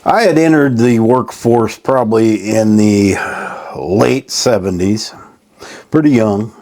I had entered the workforce probably in the late 70s, pretty young.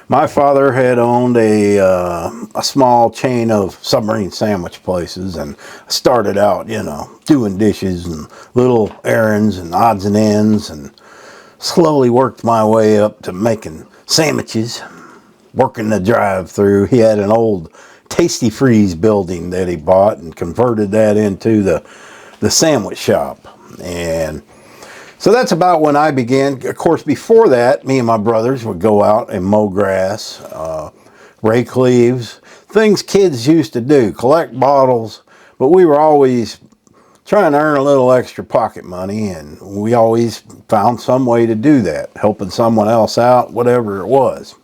My father had owned a small chain of submarine sandwich places, and started out, doing dishes and little errands and odds and ends, and slowly worked my way up to making sandwiches, working the drive-through. He had an old Tasty Freeze building that he bought and converted that into the sandwich shop. And so that's about when I began. Of course, before that, me and my brothers would go out and mow grass, rake leaves, things kids used to do, collect bottles, but we were always trying to earn a little extra pocket money, and we always found some way to do that, helping someone else out, whatever it was.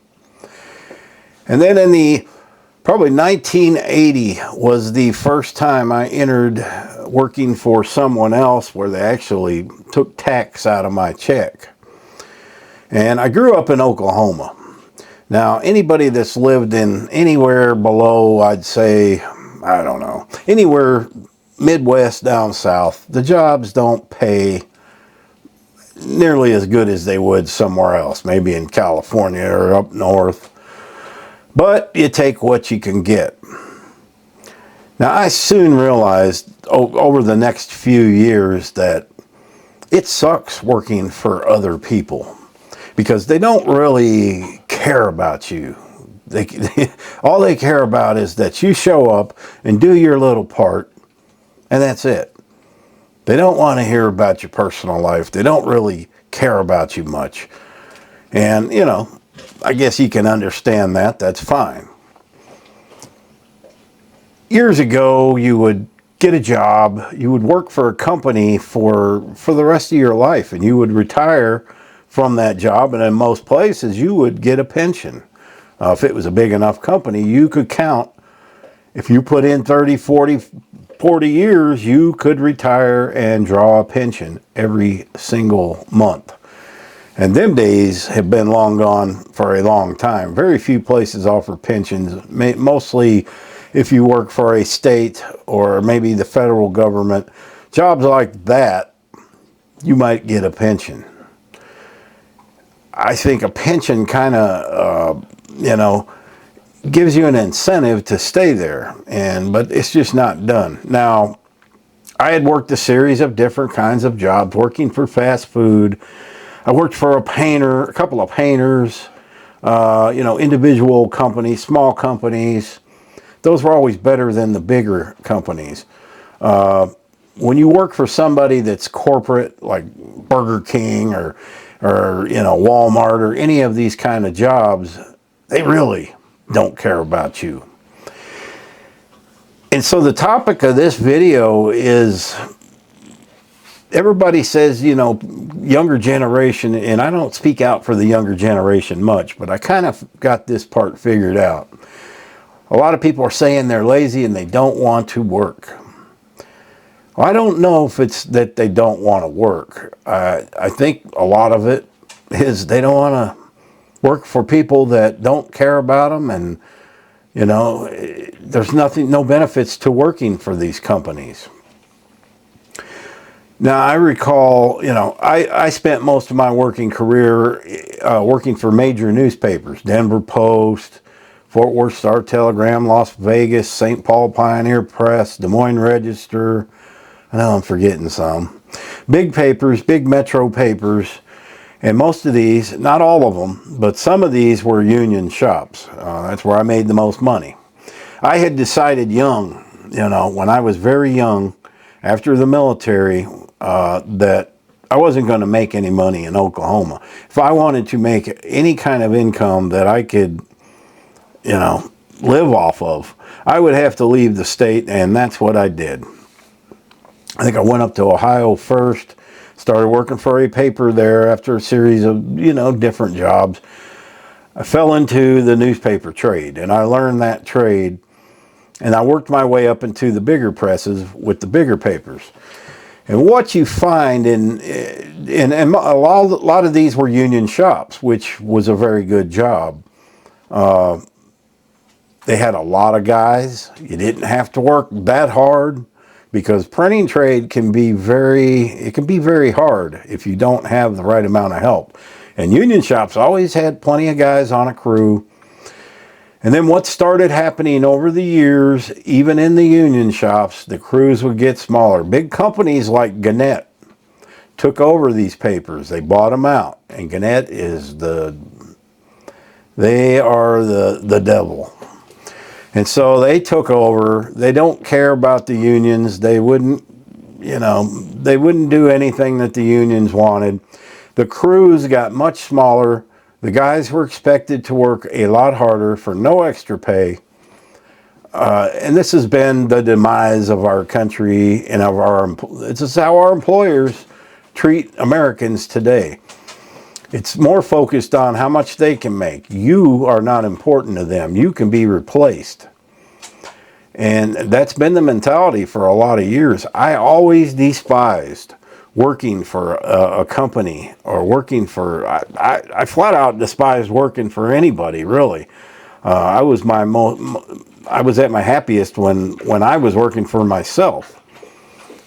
And then in the probably 1980 was the first time I entered working for someone else where they actually took tax out of my check. And I grew up in Oklahoma. Now, anybody that's lived in anywhere below, I'd say, I don't know, anywhere Midwest down south, the jobs don't pay nearly as good as they would somewhere else, maybe in California or up north. But you take what you can get. Now, I soon realized over the next few years that it sucks working for other people because they don't really care about you. All they care about is that you show up and do your little part, and that's it. They don't want to hear about your personal life. They don't really care about you much. And, I guess you can understand that. That's fine. Years ago, you would get a job. You would work for a company for the rest of your life, and you would retire from that job. And in most places, you would get a pension. If it was a big enough company, you could count. If you put in 30, 40 years, you could retire and draw a pension every single month. And them days have been long gone for a long time. Very few places offer pensions. Mostly if you work for a state or maybe the federal government, jobs like that, you might get a pension. I think a pension kind of, gives you an incentive to stay there. But it's just not done. Now, I had worked a series of different kinds of jobs, working for fast food. I worked for a couple of painters, individual companies, small companies. Those were always better than the bigger companies. When you work for somebody that's corporate, like Burger King or Walmart or any of these kind of jobs, they really don't care about you. And so the topic of this video is, everybody says, younger generation, and I don't speak out for the younger generation much, but I kind of got this part figured out. A lot of people are saying they're lazy and they don't want to work. Well, I don't know if it's that they don't want to work. I think a lot of it is they don't want to work for people that don't care about them, and, there's no benefits to working for these companies. Now, I recall, I spent most of my working career working for major newspapers, Denver Post, Fort Worth Star-Telegram, Las Vegas, St. Paul Pioneer Press, Des Moines Register. I know I'm forgetting some. Big papers, big metro papers, and most of these, not all of them, but some of these were union shops. That's where I made the most money. I had decided young, when I was very young, after the military, that I wasn't going to make any money in Oklahoma. If I wanted to make any kind of income that I could, live off of, I would have to leave the state, and that's what I did. I think I went up to Ohio first, started working for a paper there after a series of, different jobs. I fell into the newspaper trade, and I learned that trade, and I worked my way up into the bigger presses with the bigger papers. And what you find and a lot of these were union shops, which was a very good job. They had a lot of guys. You didn't have to work that hard because printing trade can be very hard if you don't have the right amount of help. And union shops always had plenty of guys on a crew. And then what started happening over the years, even in the union shops, the crews would get smaller. Big companies like Gannett took over these papers. They bought them out. And Gannett is they are the devil. And so they took over. They don't care about the unions. They wouldn't do anything that the unions wanted. The crews got much smaller. The guys were expected to work a lot harder for no extra pay. And this has been the demise of our country and this is how our employers treat Americans today. It's more focused on how much they can make. You are not important to them. You can be replaced. And that's been the mentality for a lot of years. I always despised working for a company or working for, I flat out despised working for anybody, really. I was at my happiest when I was working for myself,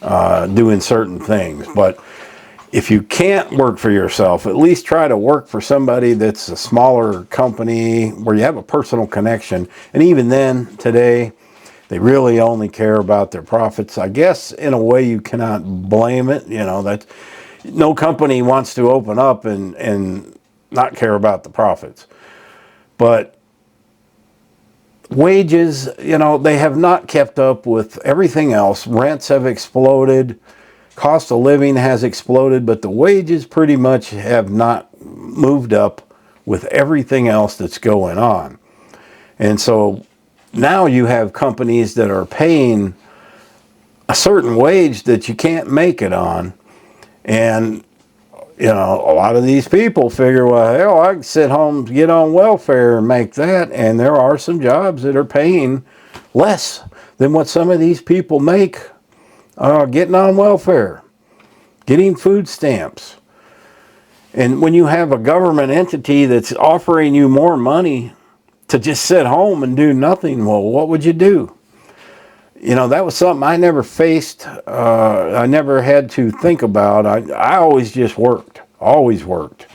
doing certain things. But if you can't work for yourself, at least try to work for somebody that's a smaller company where you have a personal connection. And even then, today, they really only care about their profits. I guess in a way you cannot blame it. That no company wants to open up and not care about the profits. But wages, they have not kept up with everything else. Rents have exploded. Cost of living has exploded, but the wages pretty much have not moved up with everything else that's going on. And so now you have companies that are paying a certain wage that you can't make it on. And, a lot of these people figure, well, hell, I can sit home, get on welfare and make that. And there are some jobs that are paying less than what some of these people make getting on welfare, getting food stamps. And when you have a government entity that's offering you more money to just sit home and do nothing, well, what would you do? That was something I never faced. I never had to think about. I always just worked, always worked.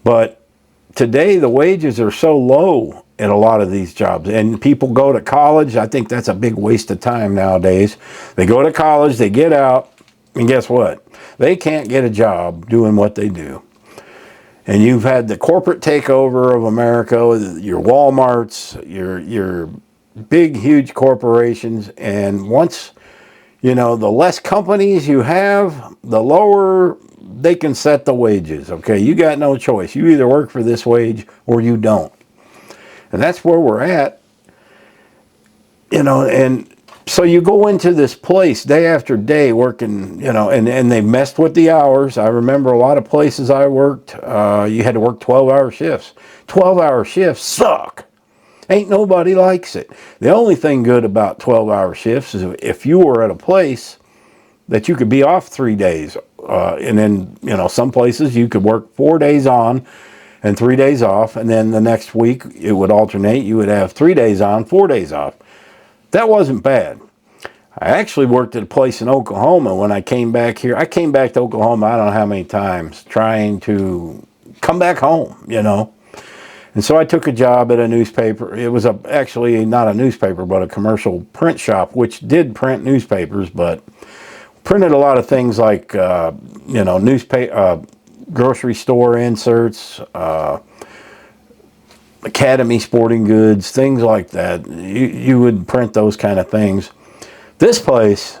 But today the wages are so low in a lot of these jobs, and people go to college. I think that's a big waste of time nowadays. They go to college, they get out, and guess what? They can't get a job doing what they do. And you've had the corporate takeover of America, your Walmarts, your big, huge corporations. And once, the less companies you have, the lower they can set the wages. Okay, you got no choice. You either work for this wage or you don't. And that's where we're at. And so you go into this place day after day working, and they messed with the hours. I remember a lot of places I worked, you had to work 12-hour shifts. 12-hour shifts suck. Ain't nobody likes it. The only thing good about 12-hour shifts is if you were at a place that you could be off 3 days. And then, some places you could work 4 days on and 3 days off. And then the next week it would alternate. You would have 3 days on, 4 days off. That wasn't bad. I actually worked at a place in Oklahoma when I came back here. I came back to Oklahoma, I don't know how many times, trying to come back home, And so I took a job at a newspaper. It was actually not a newspaper, but a commercial print shop, which did print newspapers, but printed a lot of things like, newspaper, grocery store inserts, Academy sporting goods, things like that. You would print those kind of things. This place,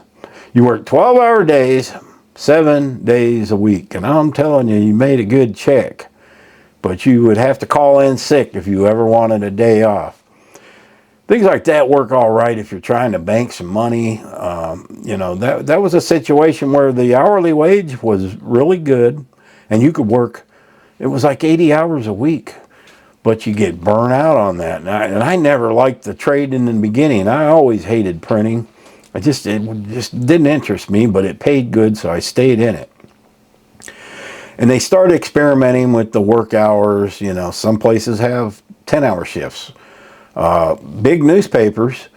you work 12-hour days, 7 days a week. And I'm telling you, you made a good check. But you would have to call in sick if you ever wanted a day off. Things like that work all right if you're trying to bank some money. That was a situation where the hourly wage was really good. And you could work, it was like 80 hours a week. But you get burnt out on that. And I never liked the trade in the beginning. I always hated printing. It just didn't interest me, but it paid good, so I stayed in it. And they started experimenting with the work hours. Some places have 10-hour shifts. Big newspapers,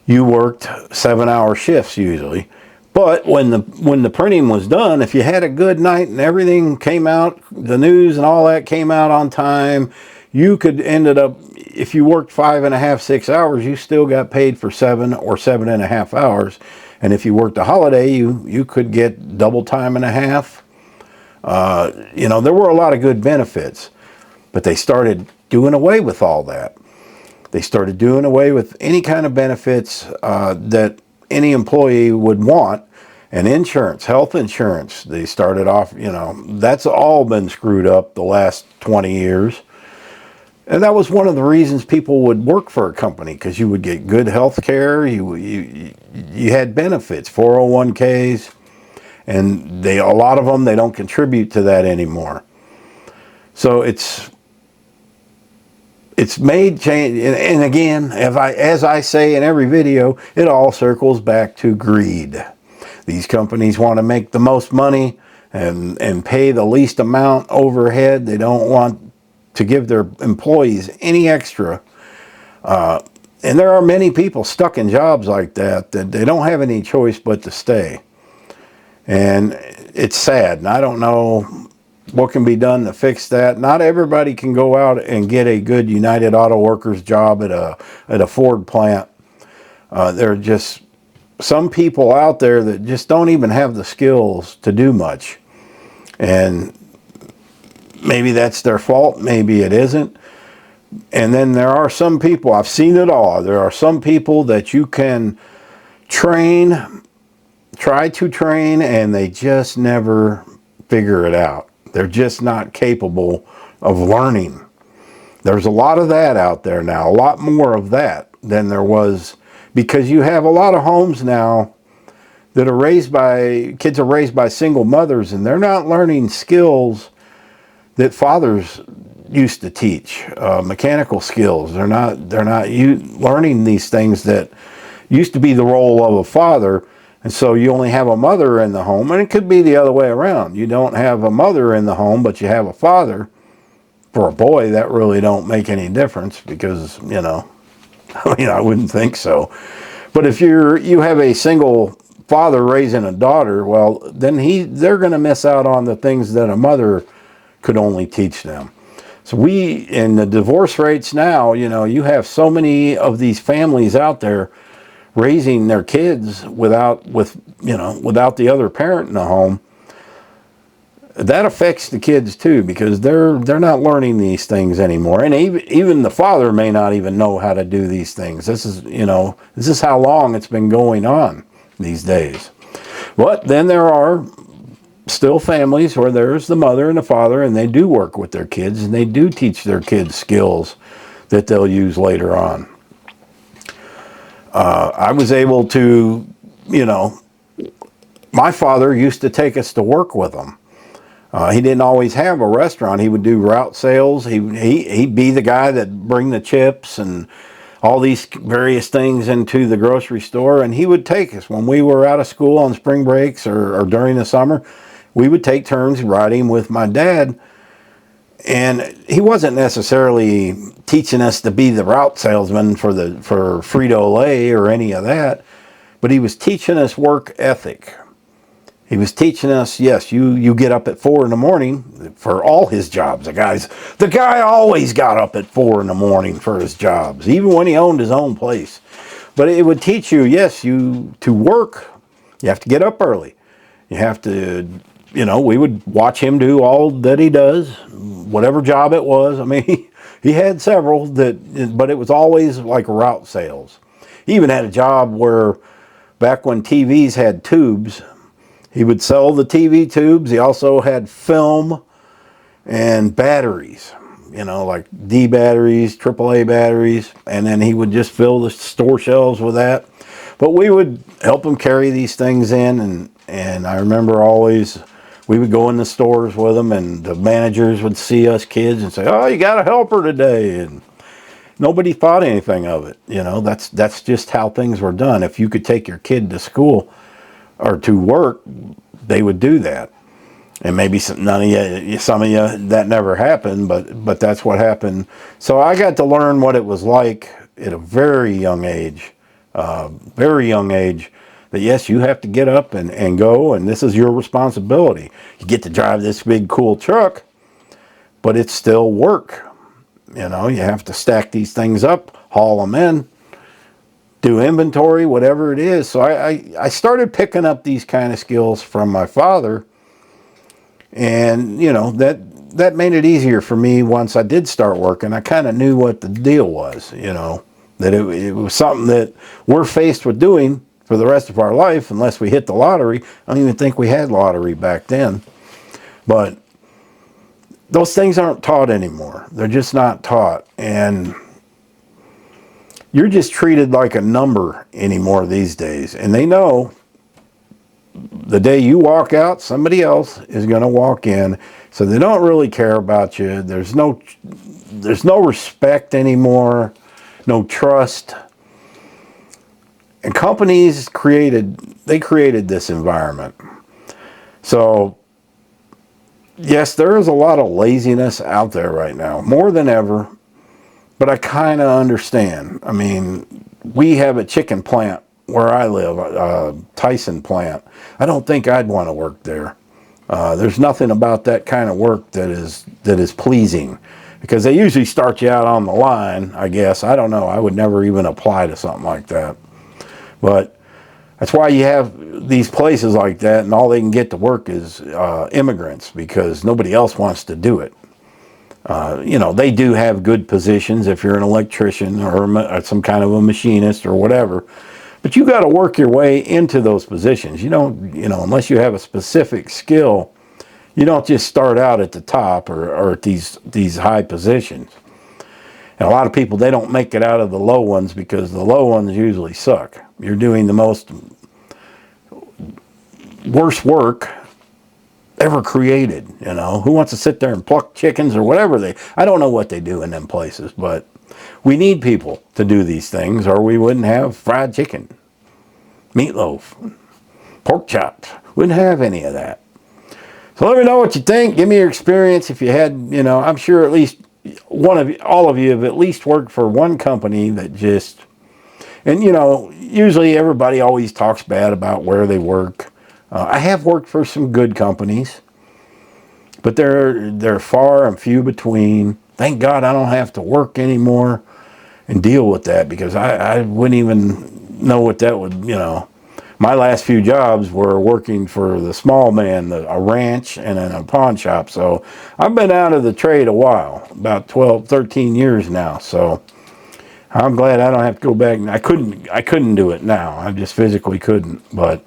you worked 7-hour shifts usually. But when the printing was done, if you had a good night and everything came out, the news and all that came out on time, you could ended up, if you worked 5.5, 6 hours, you still got paid for 7 or 7.5 hours. And if you worked a holiday, you could get double time and a half. You know, there were a lot of good benefits, but they started doing away with all that. They started doing away with any kind of benefits that any employee would want. And insurance, health insurance, they started off, you know, that's all been screwed up the last 20 years. And that was one of the reasons people would work for a company, because you would get good health care, you had benefits, 401ks, and a lot of them, they don't contribute to that anymore. So it's made change, and again, as I say in every video, it all circles back to greed. These companies want to make the most money and pay the least amount overhead. They don't want to give their employees any extra. And there are many people stuck in jobs like that they don't have any choice but to stay. And it's sad, and I don't know what can be done to fix that. Not everybody can go out and get a good United Auto Workers job at a Ford plant. There are just some people out there that just don't even have the skills to do much. And maybe that's their fault, maybe it isn't. And then there are some people, I've seen it all, there are some people that you can train, try to train, and they just never figure it out. They're just not capable of learning. There's a lot of that out there now, a lot more of that than there was, because you have a lot of homes now that are kids are raised by single mothers, and they're not learning skills that fathers used to teach, mechanical skills. They're not learning these things that used to be the role of a father. And so you only have a mother in the home, and it could be the other way around. You don't have a mother in the home, but you have a father. For a boy, that really don't make any difference, because, you know, I mean, I wouldn't think so. But if you have a single father raising a daughter, well, then they're going to miss out on the things that a mother could only teach them. So in the divorce rates now, you know, you have so many of these families out there raising their kids without the other parent in the home. That affects the kids too, because they're not learning these things anymore. And even the father may not even know how to do these things. This is how long it's been going on these days. But then there are still families where there's the mother and the father, and they do work with their kids, and they do teach their kids skills that they'll use later on. I was able to, you know, my father used to take us to work with him. He didn't always have a restaurant. He would do route sales. He'd be the guy that bring the chips and all these various things into the grocery store, and he would take us when we were out of school on spring breaks or during the summer. We would take turns riding with my dad, and he wasn't necessarily teaching us to be the route salesman for Frito-Lay or any of that, but he was teaching us work ethic. He was teaching us, yes, you get up at 4 in the morning for all his jobs. The guy always got up at 4 in the morning for his jobs, even when he owned his own place. But it would teach you, yes, to work, you have to get up early. You have to, you know, we would watch him do all that he does, whatever job it was. I mean, he had several, but it was always like route sales. He even had a job where back when TVs had tubes, he would sell the TV tubes. He also had film and batteries, you know, like D batteries, AAA batteries, and then he would just fill the store shelves with that. But we would help him carry these things in, and I remember always we would go in the stores with him, and the managers would see us kids and say, "Oh, you got a helper today," and nobody thought anything of it. You know, that's just how things were done. If you could take your kid to school or to work, they would do that. And maybe some of you that never happened, but that's what happened. So I got to learn what it was like at a very young age very young age, that yes, you have to get up and go, and this is your responsibility. You get to drive this big cool truck, but it's still work. You know, you have to stack these things up, haul them in, do inventory, whatever it is. So I started picking up these kind of skills from my father, and you know, that made it easier for me once I did start working. I kind of knew what the deal was, you know, that it was something that we're faced with doing for the rest of our life unless we hit the lottery. I don't even think we had lottery back then. But those things aren't taught anymore. They're just not taught. And you're just treated like a number anymore these days. And they know the day you walk out, somebody else is going to walk in. So they don't really care about you. There's no respect anymore, no trust. And companies created this environment. So yes, there is a lot of laziness out there right now, more than ever. But I kind of understand. I mean, we have a chicken plant where I live, a Tyson plant. I don't think I'd want to work there. There's nothing about that kind of work that is pleasing, because they usually start you out on the line, I guess. I don't know. I would never even apply to something like that. But that's why you have these places like that, and all they can get to work is immigrants, because nobody else wants to do it. You know, they do have good positions if you're an electrician or some kind of a machinist or whatever. But you got to work your way into those positions. You don't, you know, unless you have a specific skill, you don't just start out at the top or at these high positions. And a lot of people, they don't make it out of the low ones because the low ones usually suck. You're doing the worst work ever created, you know. Who wants to sit there and pluck chickens or whatever I don't know what they do in them places, but we need people to do these things, or we wouldn't have fried chicken, meatloaf, pork chops. Wouldn't have any of that. So let me know what you think. Give me your experience. If you had, you know, I'm sure at least all of you have at least worked for one company that just, and you know, usually everybody always talks bad about where they work. I have worked for some good companies, but they're far and few between. Thank God I don't have to work anymore and deal with that, because I wouldn't even know what that would, you know. My last few jobs were working for the small man, a ranch and then a pawn shop. So I've been out of the trade a while, about 12, 13 years now. So I'm glad I don't have to go back. I couldn't do it now. I just physically couldn't. But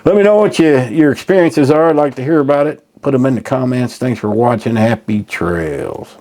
let me know what your experiences are. I'd like to hear about it. Put them in the comments. Thanks for watching. Happy trails.